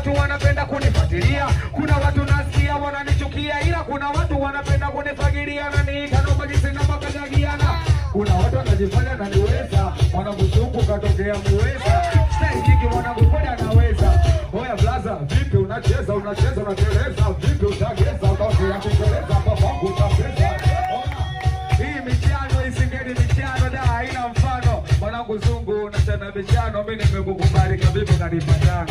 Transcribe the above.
watu wanapenda kunifuatilia, kuna watu nasikia wananichukia, ila kuna watu wanapenda kunifagilia na niita noma jinsi na makajagiana. Kuna watu wanajifanya na niweza, wanamzungu katokea muweza. Style kiki wanakukoda naweza. Oya blaza, vipi unacheza unateleza, vipi utageza, kauti ya kuteleza, papangu utapeza. Hii michano isingeni michano da haina mfano. Mwanangu zungu na tena michano, mimi nimekukubali kabibu kanipatana.